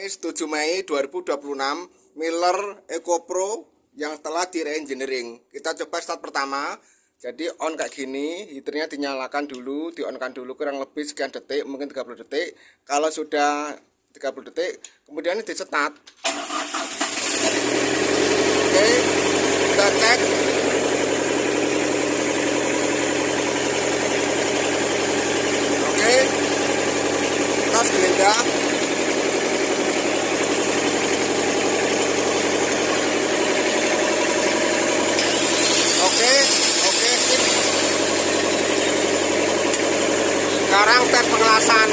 7 Mei 2026 Miller EcoPro yang telah di re-engineering. Kita coba start pertama. Jadi on kayak gini, heaternya dinyalakan dulu, di-on-kan dulu kurang lebih sekian detik, mungkin 30 detik. Kalau sudah 30 detik, kemudian ini di-start. Oke, kita cek. Oke, kita geledah. Oke, sip. Sekarang tes pengelasan.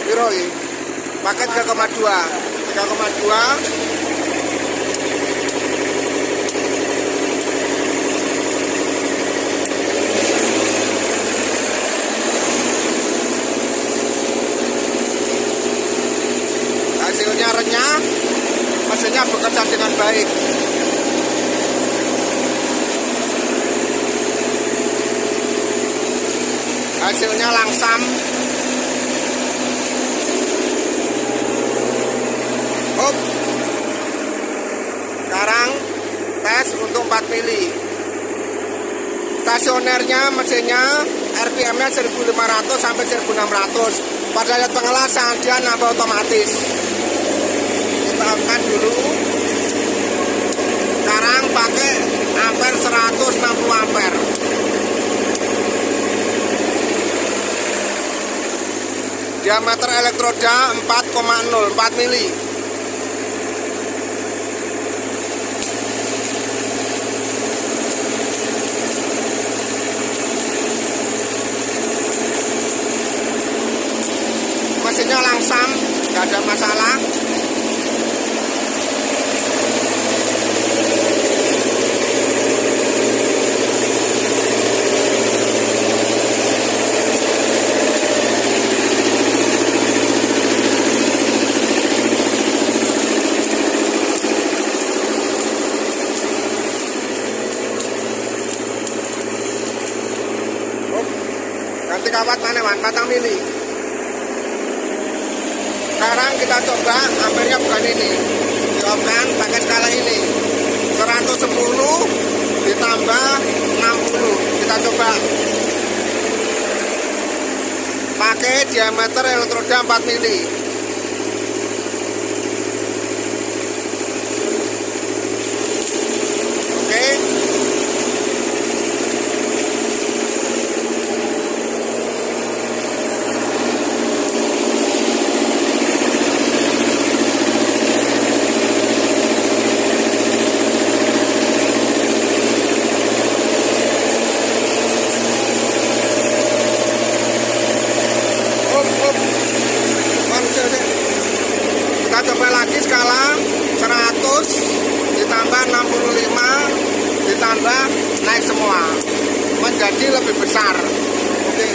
Biroi pakai 3,2. Hasilnya renyah, mesinnya bekerja dengan baik. Hasilnya langsam. Sekarang tes untuk 4 mili. Stasionernya mesinnya RPM-nya 1500 sampai 1600. Pada saat pengelasan dia nambah otomatis. Kita on dulu. Sekarang pakai ampere 160 ampere. Diameter elektroda 4,04 mili. Mesinnya langsam, nggak ada masalah. Ganti kawat mana man, 4 mili. Sekarang kita coba ampernya bukan ini, di-on-kan pakai skala ini 110 ditambah 60. Kita coba pakai diameter elektroda 4 mili. Oke, kita coba lagi skala 100 ditambah 65 ditambah naik semua menjadi lebih besar. Oke.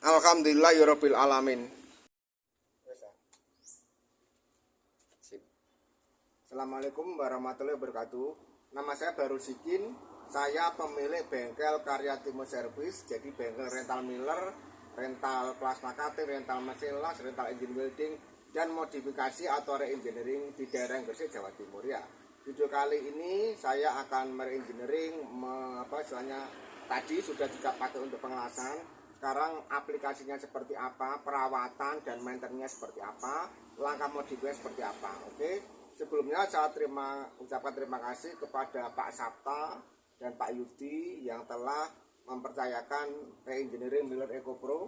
Alhamdulillah ya Rabbil Alamin. Assalamualaikum warahmatullahi wabarakatuh. Nama saya Baru Sikin. Saya pemilik bengkel Karya Timur Service. Jadi bengkel rental Miller, rental plasma cutting, rental mesin las, rental engine welding, dan modifikasi atau re-engineering di daerah Gresik, Jawa Timur ya. Video kali ini saya akan mere-engineering tadi sudah dipakai untuk pengelasan. Sekarang aplikasinya seperti apa, perawatan dan maintenance seperti apa, langkah modifikasi seperti apa. Oke, sebelumnya saya ucapkan terima kasih kepada Pak Sabta dan Pak Yudi yang telah mempercayakan re-engineering Miller EcoPro.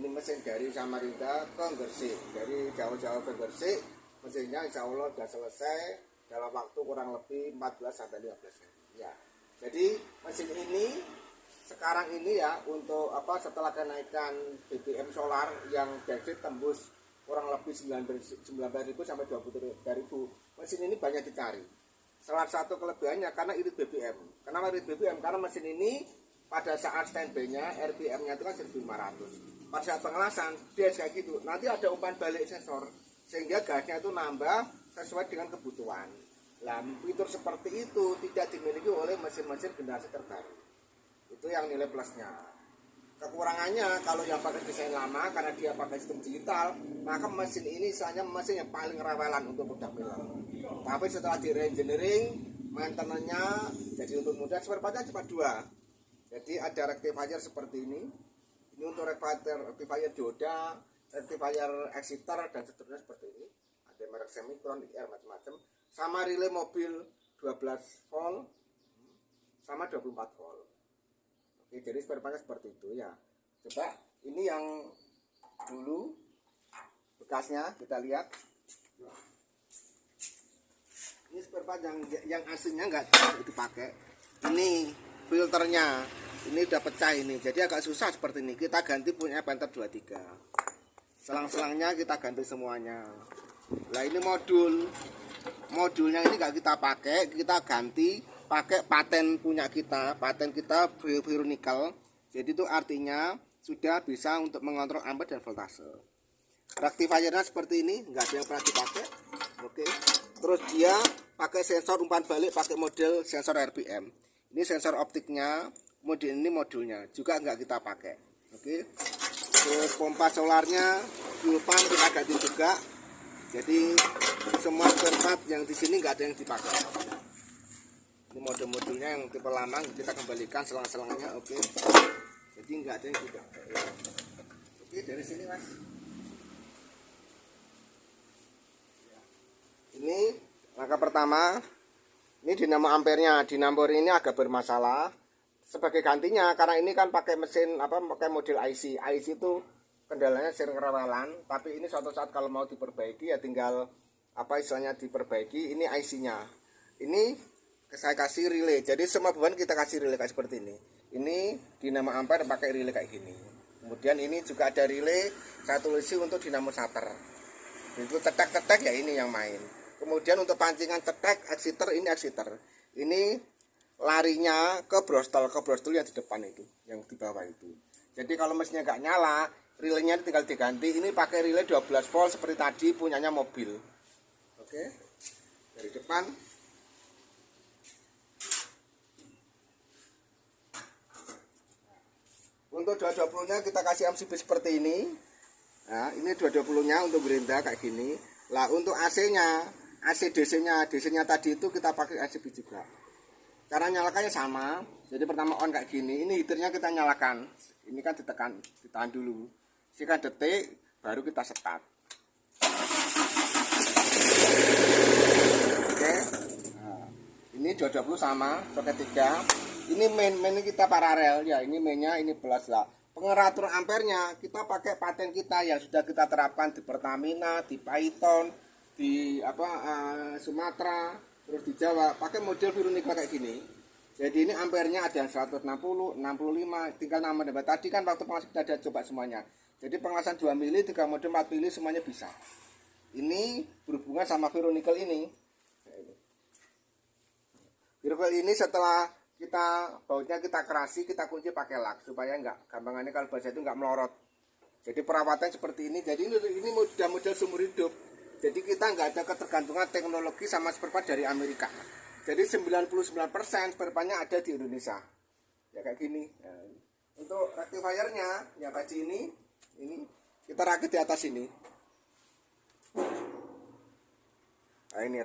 Ini mesin dari Samarinda ke Gresik, dari jauh-jauh ke Gresik. Mesinnya insya Allah sudah selesai dalam waktu kurang lebih 14 sampai 15 hari. Ya, jadi mesin ini sekarang ini ya untuk apa setelah kenaikan BBM solar yang bensin tembus kurang lebih 19.000 sampai 23.000, mesin ini banyak dicari. Salah satu kelebihannya karena irit BBM. Kenapa irit BBM? Karena mesin ini pada saat standby-nya RPM-nya itu kan 1.500. Pada saat pengelasan dia kayak gitu. Nanti ada umpan balik sensor sehingga gasnya itu nambah sesuai dengan kebutuhan. Nah, fitur seperti itu tidak dimiliki oleh mesin-mesin generasi terbaru. Itu yang nilai plusnya. Kekurangannya kalau yang pakai desain lama karena dia pakai sistem digital, maka mesin ini istilahnya mesin yang paling rawalan untuk produk miller. Tapi setelah di reengineering, maintenance-nya jadi untuk mudah, spare part-nya cuma 2. Jadi ada rectifier seperti ini. Ini untuk rectifier dioda, rectifier exciter dan seterusnya seperti ini. Ada merek Semicron, IR macam-macam. Sama relay mobil 12 volt sama 24 volt. Oke, jadi spare partnya seperti itu ya. Coba ini yang dulu bekasnya kita lihat. Ini spare part yang aslinya nggak dipakai. Ini filternya, ini udah pecah ini. Jadi agak susah seperti ini. Kita ganti punya Panther 23. Selang-selangnya kita ganti semuanya. Nah ini modulnya ini nggak kita pakai, kita ganti pakai paten punya kita, paten kita Veronical. Jadi itu artinya sudah bisa untuk mengontrol ampere dan voltase. Rectifiernya seperti ini, nggak ada yang pernah dipakai. Oke. Terus dia pakai sensor umpan balik, pakai model sensor RPM. Ini sensor optiknya, kemudian ini modulnya juga nggak kita pakai. Oke. Terus pompa solarnya, fuel pump kita ganti juga. Jadi semua spare part yang di sini nggak ada yang dipakai. Ini model-modelnya yang tipe lama kita kembalikan selang-selangnya. Oke. Jadi nggak ada yang dipakai. Oke, dari sini mas. Ini langkah pertama. Ini dinamo ampernya. Dinamo ini agak bermasalah. Sebagai gantinya karena ini kan pakai mesin pakai model IC. IC itu kendalanya sering rawalan, tapi ini suatu saat kalau mau diperbaiki ya tinggal istilahnya diperbaiki. Ini IC-nya. Ini saya kasih relay. Jadi semua beban kita kasih relay kayak seperti ini. Ini dinamo ampere pakai relay kayak gini. Kemudian ini juga ada relay saya tulisi untuk dinamo starter. Itu cetek-cetek ya ini yang main. Kemudian untuk pancingan cetek exciter, ini exciter. Ini larinya ke brostol yang di depan itu, yang di bawah itu. Jadi kalau mesinnya nggak nyala, relaynya tinggal diganti. Ini pakai relay 12 volt seperti tadi punyanya mobil. Oke. Dari depan. Untuk 220-nya kita kasih MCB seperti ini. Nah, ini 220-nya untuk gerinda kayak gini. Lah untuk AC-nya, AC DC-nya tadi itu kita pakai MCB juga. Cara nyalakannya sama. Jadi pertama on kayak gini. Ini heaternya kita nyalakan. Ini kan ditahan dulu. Sekian detik baru kita start. Oke. Nah, ini 220 sama, pakai 3. Ini main kita paralel ya, ini mainnya ini plus lah. Pengeratur ampernya kita pakai paten kita yang sudah kita terapkan di Pertamina, di Python, di Sumatera, terus di Jawa, pakai model Veronical kayak gini. Jadi ini ampernya ada yang 160, 65, tinggal nama dan tadi kan waktu pengelasan kita ada coba semuanya. Jadi pengelasan 2 mili, 3 mode, 4 mili semuanya bisa. Ini berhubungan sama Veronical ini. Veronical ini setelah kita bautnya kita kerasi, kita kunci pakai lak supaya enggak gampangannya kalau bahasa itu enggak melorot. Jadi perawatan seperti ini. Jadi ini model seumur hidup. Jadi kita enggak ada ketergantungan teknologi sama spare part dari Amerika. Jadi 99% spare partnya ada di Indonesia. Ya kayak gini. Nah, untuk rectifiernya ya tadi ini kita rakit di atas ini. Nah ini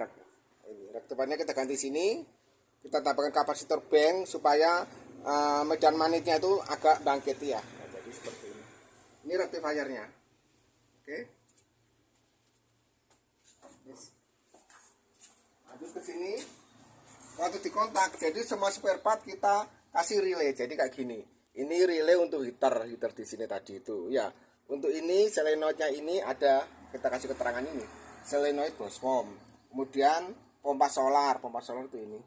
rectifiernya kita ganti sini. Kita tambahkan kapasitor bank supaya medan magnetnya itu agak bangkit ya. Nah, jadi seperti ini. Ini rectifiernya. Oke. Lanjut ke sini. Waktu dikontak, jadi semua spare part kita kasih relay. Jadi kayak gini. Ini relay untuk heater di sini tadi itu. Ya. Untuk ini solenoidnya ini ada, kita kasih keterangan ini. Solenoid Boscom. Kemudian pompa solar itu ini.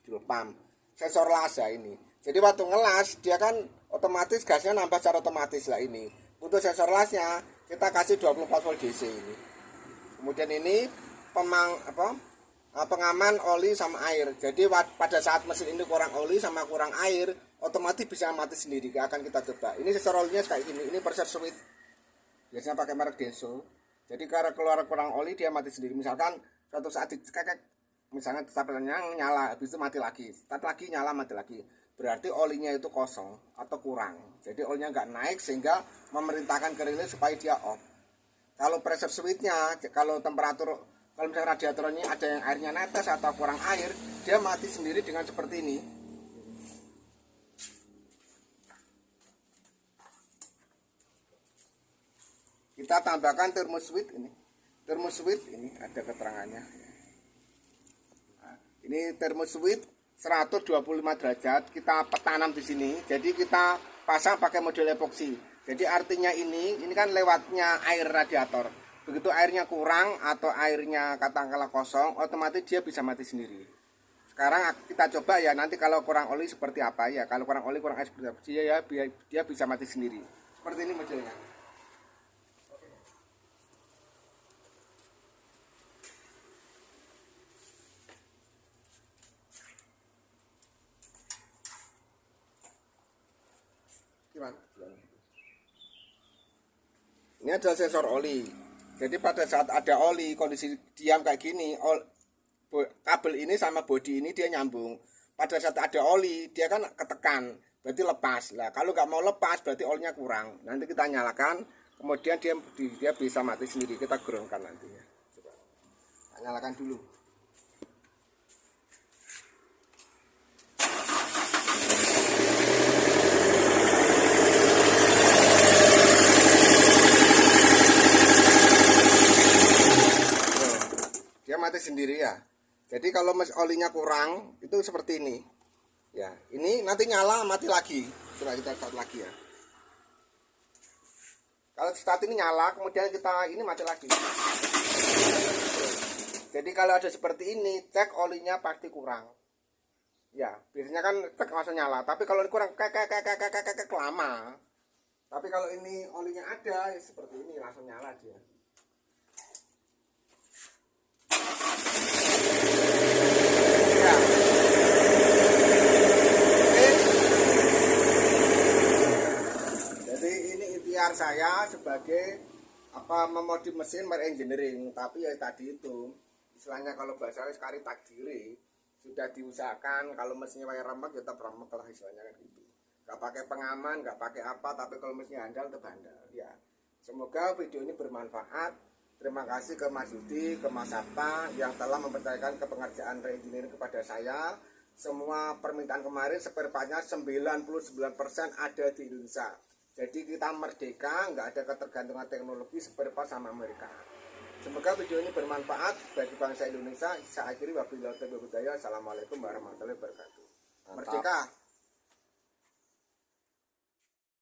Pump sensor lasa ini. Jadi waktu ngelas dia kan otomatis gasnya nambah secara otomatis lah ini. Untuk sensor lasnya kita kasih 24 volt DC ini. Kemudian ini pengaman oli sama air. Jadi pada saat mesin ini kurang oli sama kurang air, otomatis bisa mati sendiri. Akan kita coba. Ini sensor olinya kayak gini. Ini pressure switch. Biasanya pakai merek Denso. Jadi karena keluar kurang oli dia mati sendiri. Misalkan suatu saat dicekek, misalnya stabilizernya nyala, habis itu mati lagi. Start lagi nyala, mati lagi. Berarti olinya itu kosong atau kurang. Jadi olinya nggak naik sehingga memerintahkan ke relay supaya dia off. Kalau pressure switchnya, kalau misalnya radiatornya ada yang airnya netes atau kurang air, dia mati sendiri dengan seperti ini. Kita tambahkan thermoswitch ini. Thermoswitch ini ada keterangannya. Nah, ini thermoswitch 125 derajat kita tanam di sini. Jadi kita pasang pakai model epoksi. Jadi artinya ini kan lewatnya air radiator. Begitu airnya kurang atau airnya katakanlah kosong, otomatis dia bisa mati sendiri. Sekarang kita coba ya, nanti kalau kurang oli seperti apa ya. Kalau kurang oli, kurang air seperti apa ya, dia bisa mati sendiri. Seperti ini modelnya. Ini adalah sensor oli. Jadi pada saat ada oli, kondisi diam kayak gini, kabel ini sama bodi ini dia nyambung. Pada saat ada oli, dia kan ketekan, berarti lepas. Lah kalau nggak mau lepas, berarti olinya kurang. Nanti kita nyalakan, kemudian dia bisa mati sendiri. Kita groundkan nantinya. Coba. Kita nyalakan dulu. Mati sendiri ya. Jadi kalau olinya kurang itu seperti ini ya, ini nanti nyala mati lagi. Coba kita start lagi ya. Kalau start ini nyala, kemudian kita ini mati lagi. Jadi kalau ada seperti ini, cek olinya pasti kurang ya. Biasanya kan cek langsung nyala, tapi kalau kurang lama. Tapi kalau ini olinya ada ya seperti ini, langsung nyala dia. Ya. Jadi ini ikhtiar saya sebagai memodif mesin engineering, tapi ya tadi itu istilahnya kalau bahasa sekali takdiri sudah diusahakan kalau mesinnya wayar remek ya tetap remek lah istilahnya kan gitu. Gak pakai pengaman, gak pakai apa, tapi kalau mesinnya handal tetap handal ya. Semoga video ini bermanfaat. Terima kasih ke Mas Yudi, ke Mas Sabta yang telah mempercayakan kepengerjaan re-engineering kepada saya. Semua permintaan kemarin spare partnya 99% ada di Indonesia. Jadi kita merdeka, nggak ada ketergantungan teknologi spare part sama Amerika. Semoga video ini bermanfaat bagi bangsa Indonesia. Saya akhiri wabillahi taufiq wal hidayah. Assalamualaikum warahmatullahi wabarakatuh. Merdeka.